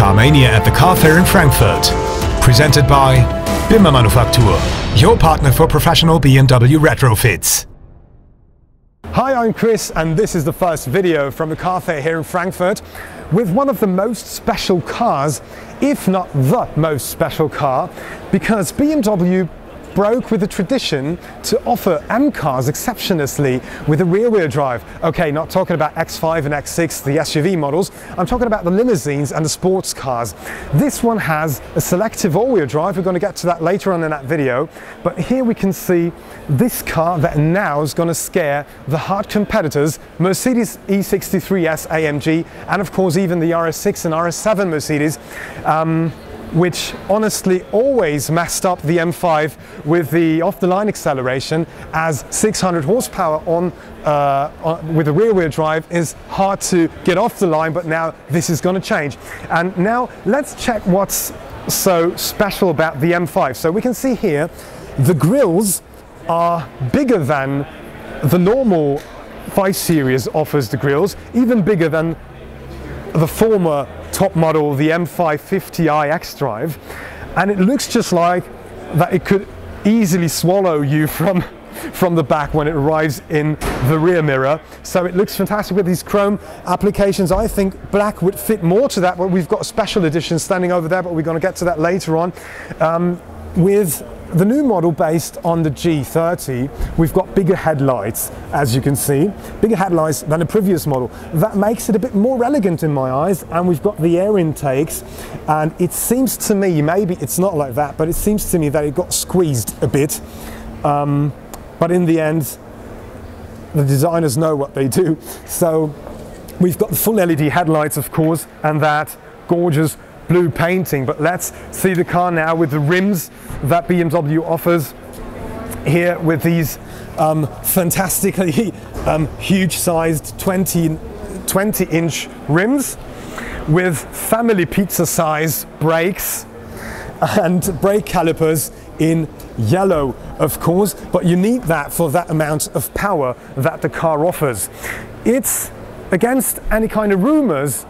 Carmania at the car fair in Frankfurt. Presented by Bmw, your partner for professional BMW retrofits. Hi, I'm Chris, and this is the first video from the car fair here in Frankfurt with one of the most special cars, if not the most special car, because BMW broke with the tradition to offer M cars exceptionally with a rear-wheel drive. Okay, not talking about X5 and X6, the SUV models, I'm talking about the limousines and the sports cars. This one has a selective all-wheel drive. We're going to get to that later on in that video, but here we can see this car that now is going to scare the hard competitors, Mercedes E63S AMG, and of course even the RS6 and RS7 Mercedes, which honestly always messed up the M5 with the off-the-line acceleration, as 600 horsepower with a rear-wheel drive is hard to get off the line, but now this is going to change. And now let's check what's so special about the M5. So we can see here the grills are bigger than the normal 5 Series offers the grills, even bigger than the former top model, the M550i xDrive, and it looks just like that it could easily swallow you from the back when it arrives in the rear mirror. So it looks fantastic with these chrome applications. I think black would fit more to that, but we've got a special edition standing over there, but we're going to get to that later on. With the new model based on the G30, we've got bigger headlights, as you can see, bigger headlights than the previous model. That makes it a bit more elegant in my eyes, and we've got the air intakes, and it seems to me, maybe it's not like that, but it seems to me that it got squeezed a bit, but in the end, the designers know what they do. So we've got the full LED headlights, of course, and that gorgeous blue painting. But let's see the car now with the rims that BMW offers here, with these fantastically huge sized 20-inch rims with family pizza size brakes and brake calipers in yellow, of course, but you need that for that amount of power that the car offers. It's against any kind of rumors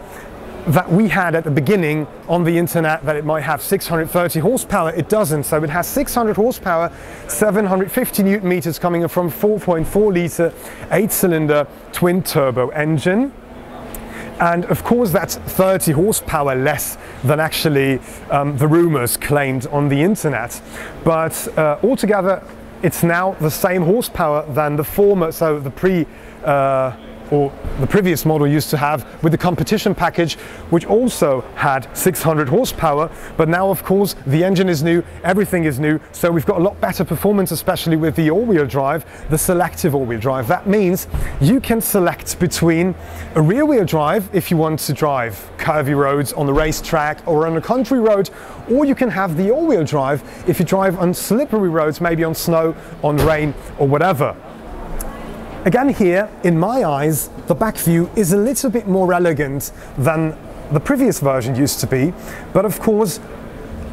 that we had at the beginning on the internet that it might have 630 horsepower. It doesn't. So it has 600 horsepower, 750 newton meters coming from 4.4 litre 8-cylinder twin turbo engine. And of course that's 30 horsepower less than actually the rumors claimed on the internet. But altogether it's now the same horsepower than the former, so the or the previous model used to have with the competition package, which also had 600 horsepower. But now, of course, the engine is new, everything is new, so we've got a lot better performance, especially with the all-wheel drive, the selective all-wheel drive. That means you can select between a rear-wheel drive if you want to drive curvy roads on the racetrack or on a country road, or you can have the all-wheel drive if you drive on slippery roads, maybe on snow, on rain, or whatever. Again here, in my eyes, the back view is a little bit more elegant than the previous version used to be, but of course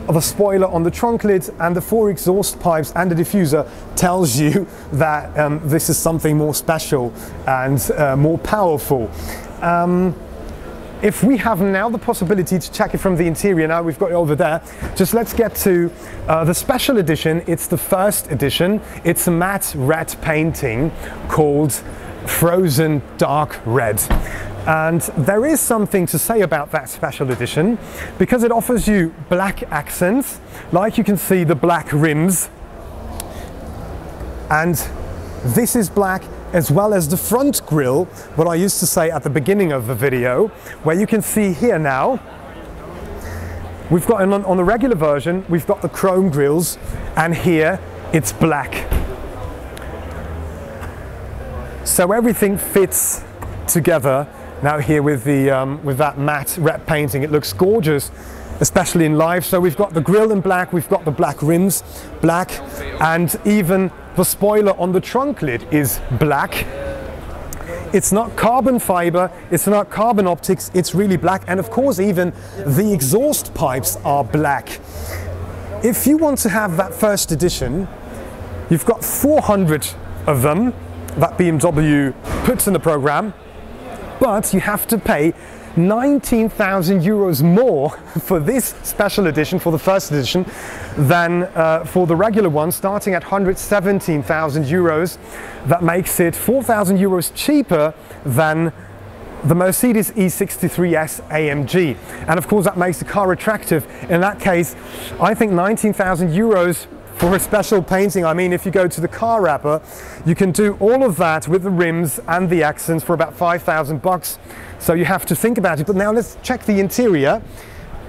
the spoiler on the trunk lid and the 4 exhaust pipes and the diffuser tells you that this is something more special and more powerful. If we have now the possibility to check it from the interior, now we've got it over there, just let's get to the special edition. It's the first edition. It's a matte red painting called Frozen Dark Red. And there is something to say about that special edition, because it offers you black accents, like you can see the black rims, and this is black, as well as the front grille, what I used to say at the beginning of the video, where you can see here now, we've got on the regular version, we've got the chrome grills, and here it's black. So everything fits together now here with the with that matte red painting. It looks gorgeous, especially in live. So we've got the grille in black, we've got the black rims black, and even the spoiler on the trunk lid is black. It's not carbon fiber, it's not carbon optics, it's really black. And of course even the exhaust pipes are black. If you want to have that first edition, you've got 400 of them that BMW puts in the program, but you have to pay 19,000 euros more for this special edition, for the first edition, than for the regular one, starting at 117,000 euros. That makes it 4,000 euros cheaper than the Mercedes E63S AMG. And of course that makes the car attractive. In that case, I think 19,000 euros for a special painting. I mean, if you go to the car wrapper, you can do all of that with the rims and the accents for about 5,000 bucks. So you have to think about it. But now let's check the interior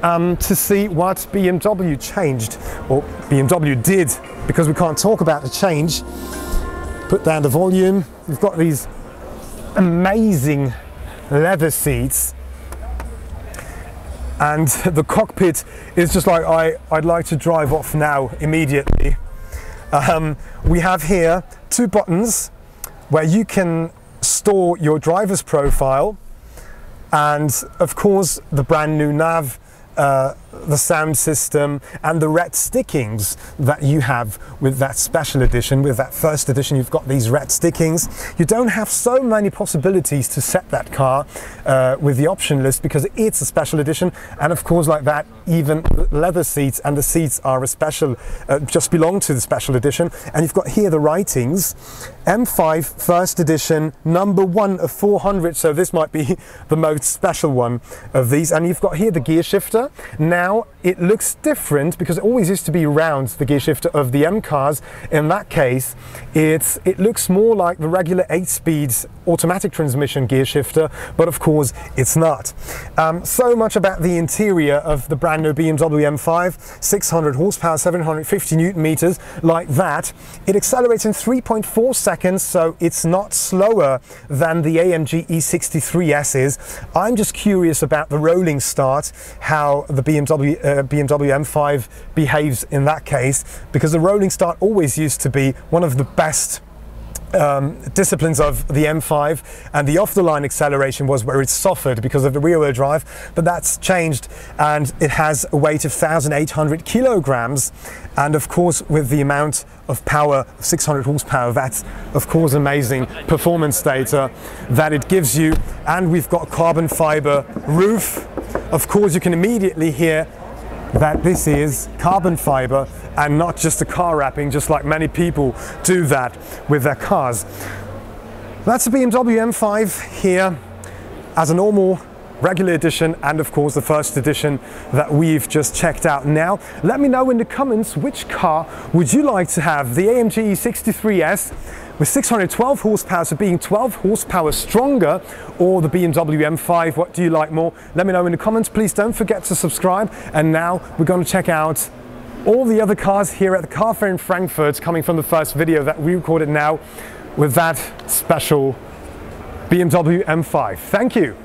to see what BMW changed, or BMW did, because we can't talk about the change. Put down the volume. We've got these amazing leather seats, and the cockpit is just like I'd like to drive off now immediately. We have here two buttons where you can store your driver's profile, and of course the brand new nav, the sound system, and the red stickings that you have with that special edition. With that first edition, you've got these red stickings. You don't have so many possibilities to set that car with the option list, because it's a special edition. And of course, like that, even the leather seats and the seats are a special, just belong to the special edition. And you've got here the writings: M5 first edition, #1 of 400. So this might be the most special one of these. And you've got here the gear shifter. Now it looks different, because it always used to be round, the gear shifter of the M cars. In that case, it looks more like the regular 8-speed automatic transmission gear shifter, but of course it's not. So much about the interior of the brand new BMW M5. 600 horsepower, 750 Newton meters, like that. It accelerates in 3.4 seconds, so it's not slower than the AMG E63S is. I'm just curious about the rolling start, how the BMW M5 behaves in that case, because the rolling start always used to be one of the best disciplines of the M5, and the off-the-line acceleration was where it suffered because of the rear-wheel drive, but that's changed, and it has a weight of 1,800 kilograms, and of course with the amount of power of 600 horsepower, that's of course amazing performance data that it gives you. And we've got carbon fiber roof. Of course you can immediately hear that this is carbon fiber and not just a car wrapping, just like many people do that with their cars. That's the BMW M5 here as a normal regular edition, and of course the first edition that we've just checked out. Now let me know in the comments, which car would you like to have? The AMG E63S with 612 horsepower, so being 12 horsepower stronger, or the BMW M5? What do you like more? Let me know in the comments. Please don't forget to subscribe. And now we're going to check out all the other cars here at the car fair in Frankfurt, coming from the first video that we recorded now with that special BMW M5. Thank you.